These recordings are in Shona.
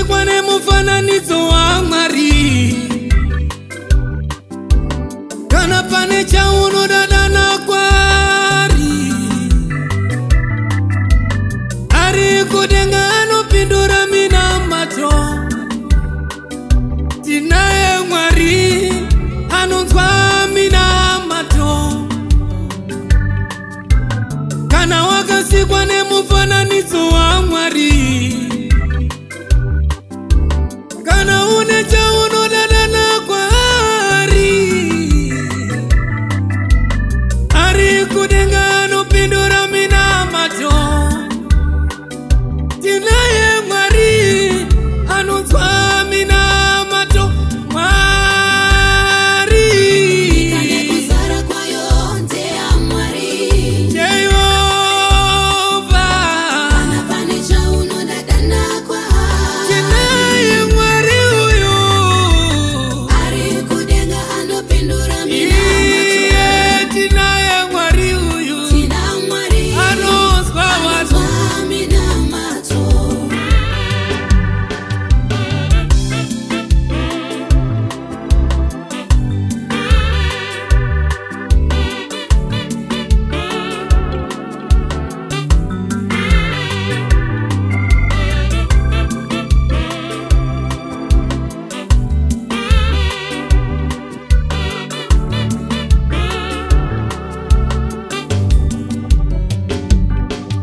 wakasikwa nemufananidzo wa Mwari. Kana pane chaunodadana kwari, ari kudenga anopindura minamato. Tinaye Mwari anonzwa minamato. Kana wakasikwa nemufananidzo wa Mwari, kana une chaunodadana kwari, ari kudenga anopindura minamato. Tinaye Mwari anonzwa minamato. Mwari Nikane kuzara kwayo ndeya Mwari. Jehova Kana pane chaunodadana kwari. Tinaye Mwari uyo, Ari kudenga anopindura minamato. tinaye Mwari uyu, Tina Mwari anonzwa watu. anonzwa minamato.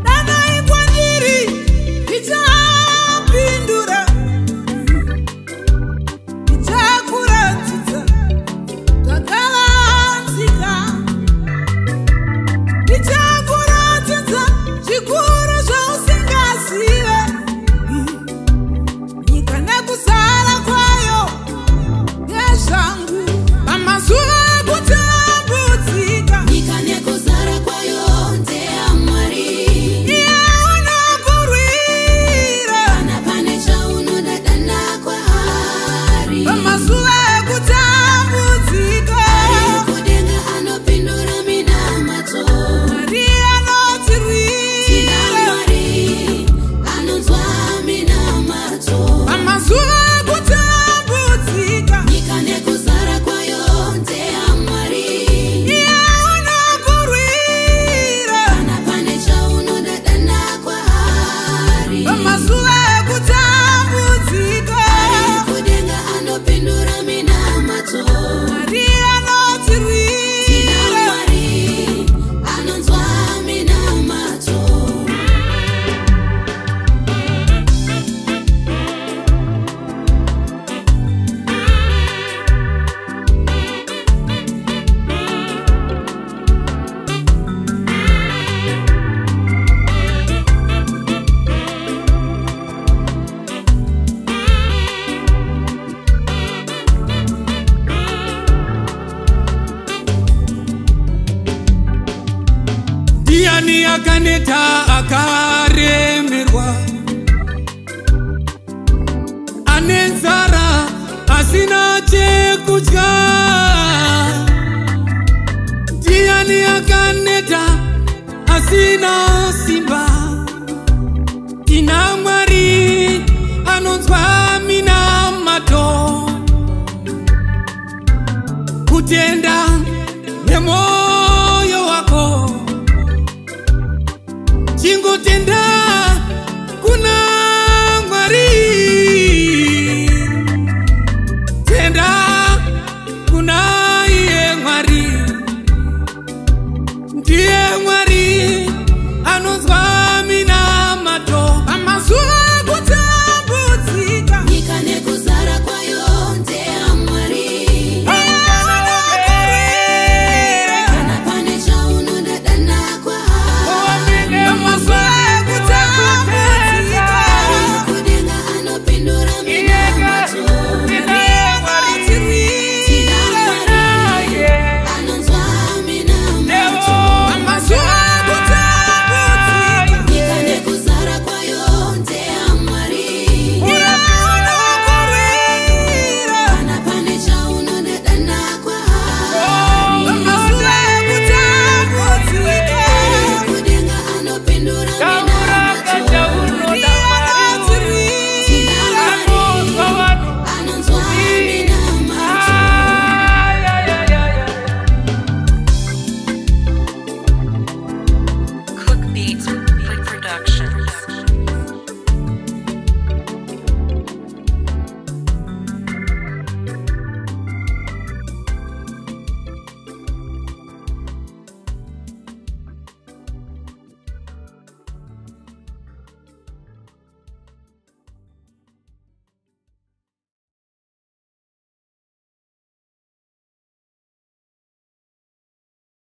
Dana ikwandiri ichapindura, ichakuratidza zvakavanzika, ichakuratidza zvikuru zvausingazive. Nyika nekuzara kwayo ndezvangu, pamazuva ekutambudzika Nikane kuzara kwayo ndeya Mwari. iye unokurwira. Kana pane chaunodadana kwari. Pamazuva ekutambudzika Ari kudenga anopindura minamato. Mwari Tina anotirwira. Mwari anonzwa minamato. Pamazuva ekutambudzika Nikane kuzara kwayo ndeya Mwari. iye unokurwira. Kana pane chaunodadana kwari. Pamazuva ekutambudzika Ari kudenga anopindura minamato. Mwari Tina anotirwira. Mwari anonzwa minamato. Ndiani akaneta akaremerwa, ane nzara asina chekudya? Ndiani akaneta asina simba? Tina Mwari anonzwa minamato. Kutenda nemoyo wako, chingotenda